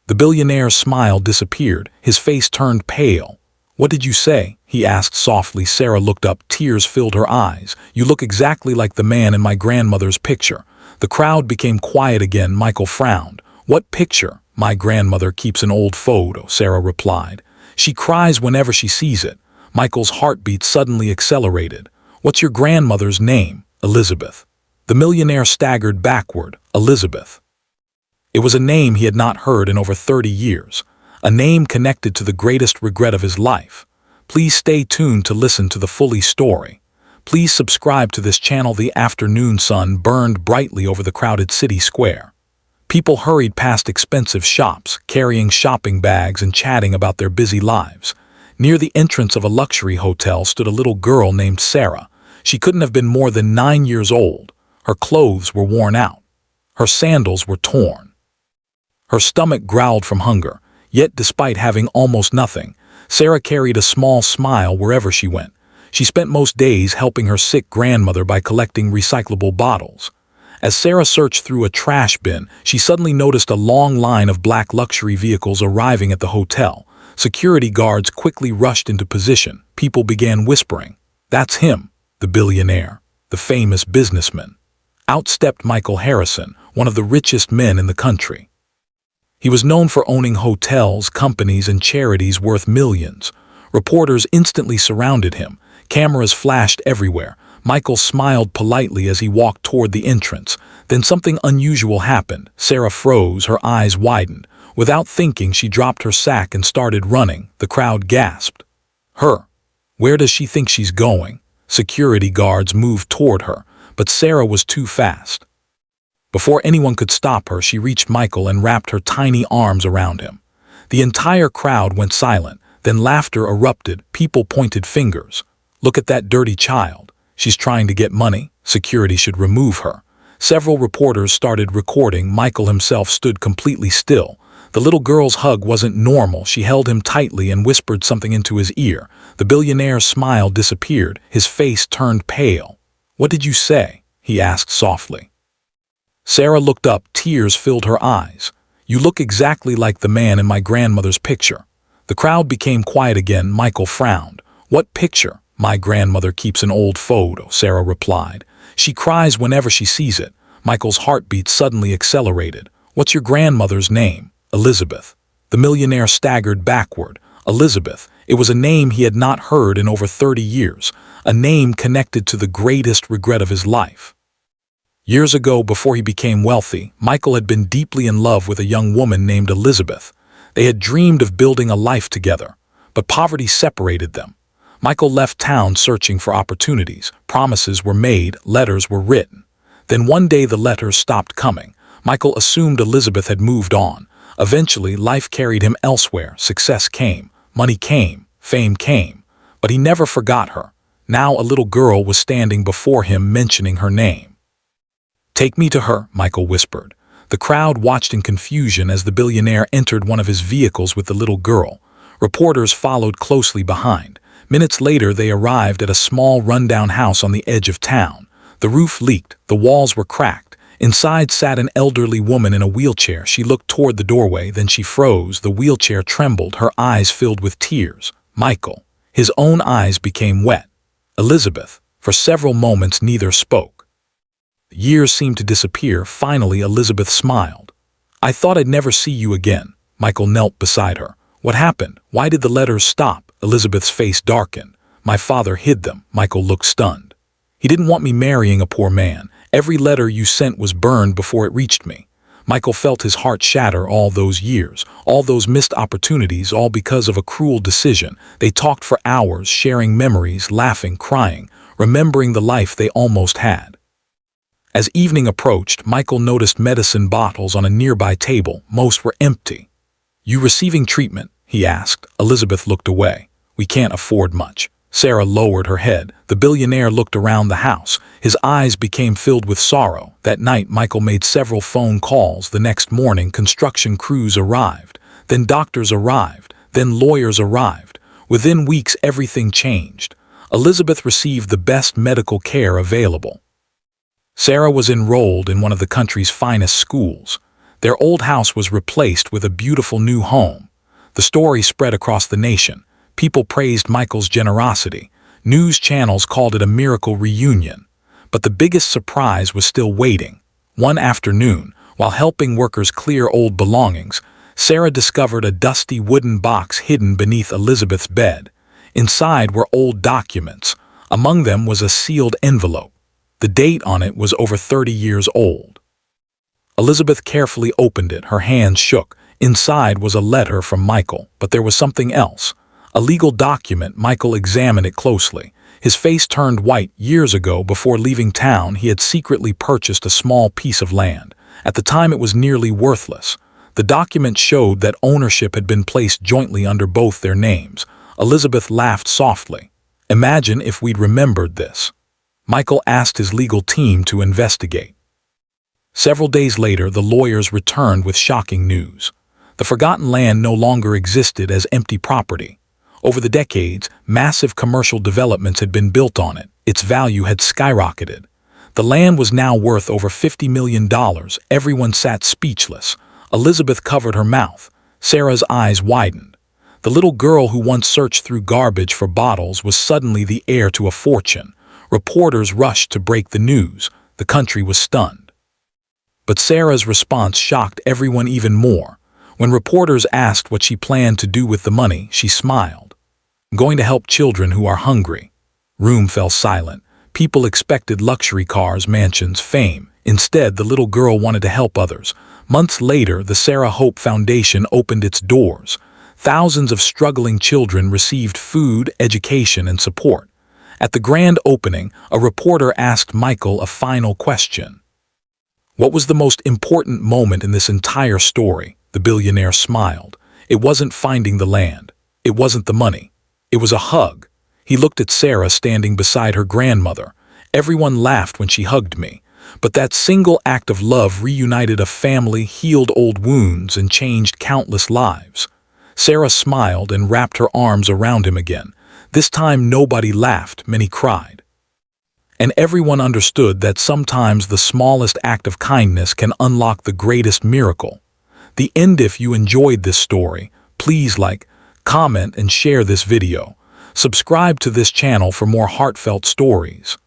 The billionaire's smile disappeared. His face turned pale. "What did you say?" he asked softly. Sarah looked up. Tears filled her eyes. "You look exactly like the man in my grandmother's picture." The crowd became quiet again. Michael frowned. "What picture?" "My grandmother keeps an old photo," Sarah replied. "She cries whenever she sees it." Michael's heartbeat suddenly accelerated. "What's your grandmother's name?" "Elizabeth." The millionaire staggered backward. "Elizabeth." It was a name he had not heard in over 30 years. A name connected to the greatest regret of his life. Please stay tuned to listen to the full story. Please subscribe to this channel. The afternoon sun burned brightly over the crowded city square. People hurried past expensive shops, carrying shopping bags and chatting about their busy lives. Near the entrance of a luxury hotel stood a little girl named Sarah. She couldn't have been more than 9 years old. Her clothes were worn out. Her sandals were torn. Her stomach growled from hunger. Yet despite having almost nothing, Sarah carried a small smile wherever she went. She spent most days helping her sick grandmother by collecting recyclable bottles. As Sarah searched through a trash bin, she suddenly noticed a long line of black luxury vehicles arriving at the hotel. Security guards quickly rushed into position. People began whispering, "That's him, the billionaire, the famous businessman." Out stepped Michael Harrison, one of the richest men in the country. He was known for owning hotels, companies, and charities worth millions. Reporters instantly surrounded him. Cameras flashed everywhere. Michael smiled politely as he walked toward the entrance. Then something unusual happened. Sarah froze, her eyes widened. Without thinking, she dropped her sack and started running. The crowd gasped. "Her? Where does she think she's going?" Security guards moved toward her, but Sarah was too fast. Before anyone could stop her, she reached Michael and wrapped her tiny arms around him. The entire crowd went silent. Then laughter erupted. People pointed fingers. "Look at that dirty child. She's trying to get money. Security should remove her." Several reporters started recording. Michael himself stood completely still. The little girl's hug wasn't normal. She held him tightly and whispered something into his ear. The billionaire's smile disappeared. His face turned pale. "What did you say?" he asked softly. Sarah looked up. Tears filled her eyes. "You look exactly like the man in my grandmother's picture." The crowd became quiet again. Michael frowned. "What picture?" "My grandmother keeps an old photo," Sarah replied. "She cries whenever she sees it." Michael's heartbeat suddenly accelerated. "What's your grandmother's name?" "Elizabeth." The millionaire staggered backward. Elizabeth. It was a name he had not heard in over 30 years. A name connected to the greatest regret of his life. Years ago, before he became wealthy, Michael had been deeply in love with a young woman named Elizabeth. They had dreamed of building a life together, but poverty separated them. Michael left town searching for opportunities. Promises were made, letters were written. Then one day the letters stopped coming. Michael assumed Elizabeth had moved on. Eventually, life carried him elsewhere. Success came, money came, fame came. But he never forgot her. Now a little girl was standing before him, mentioning her name. "Take me to her," Michael whispered. The crowd watched in confusion as the billionaire entered one of his vehicles with the little girl. Reporters followed closely behind. Minutes later, they arrived at a small rundown house on the edge of town. The roof leaked, the walls were cracked. Inside sat an elderly woman in a wheelchair. She looked toward the doorway, then she froze. The wheelchair trembled, her eyes filled with tears. Michael. His own eyes became wet. Elizabeth. For several moments, neither spoke. Years seemed to disappear. Finally, Elizabeth smiled. "I thought I'd never see you again." Michael knelt beside her. "What happened? Why did the letters stop?" Elizabeth's face darkened. "My father hid them." Michael looked stunned. "He didn't want me marrying a poor man. Every letter you sent was burned before it reached me." Michael felt his heart shatter. All those years, all those missed opportunities, all because of a cruel decision. They talked for hours, sharing memories, laughing, crying, remembering the life they almost had. As evening approached, Michael noticed medicine bottles on a nearby table. Most were empty. "You receiving treatment?" he asked. Elizabeth looked away. "We can't afford much." Sarah lowered her head. The billionaire looked around the house. His eyes became filled with sorrow. That night, Michael made several phone calls. The next morning, construction crews arrived. Then doctors arrived. Then lawyers arrived. Within weeks, everything changed. Elizabeth received the best medical care available. Sarah was enrolled in one of the country's finest schools. Their old house was replaced with a beautiful new home. The story spread across the nation. People praised Michael's generosity. News channels called it a miracle reunion. But the biggest surprise was still waiting. One afternoon, while helping workers clear old belongings, Sarah discovered a dusty wooden box hidden beneath Elizabeth's bed. Inside were old documents. Among them was a sealed envelope. The date on it was over 30 years old. Elizabeth carefully opened it. Her hands shook. Inside was a letter from Michael, but there was something else. A legal document. Michael examined it closely. His face turned white. Years ago, before leaving town, he had secretly purchased a small piece of land. At the time, it was nearly worthless. The document showed that ownership had been placed jointly under both their names. Elizabeth laughed softly. Imagine if we'd remembered this. Michael asked his legal team to investigate. Several days later, the lawyers returned with shocking news. The forgotten land no longer existed as empty property. Over the decades, massive commercial developments had been built on it. Its value had skyrocketed. The land was now worth over $50 million. Everyone sat speechless. Elizabeth covered her mouth. Sarah's eyes widened. The little girl who once searched through garbage for bottles was suddenly the heir to a fortune. Reporters rushed to break the news. The country was stunned. But Sarah's response shocked everyone even more. When reporters asked what she planned to do with the money, she smiled. "I'm going to help children who are hungry." Room fell silent. People expected luxury cars, mansions, fame. Instead, the little girl wanted to help others. Months later, the Sarah Hope Foundation opened its doors. Thousands of struggling children received food, education, and support. At the grand opening, a reporter asked Michael a final question. "What was the most important moment in this entire story?" The billionaire smiled. "It wasn't finding the land. It wasn't the money. It was a hug." He looked at Sarah standing beside her grandmother. "Everyone laughed when she hugged me. But that single act of love reunited a family, healed old wounds, and changed countless lives." Sarah smiled and wrapped her arms around him again. This time nobody laughed, many cried. And everyone understood that sometimes the smallest act of kindness can unlock the greatest miracle. The end. If you enjoyed this story, please like, comment, and share this video. Subscribe to this channel for more heartfelt stories.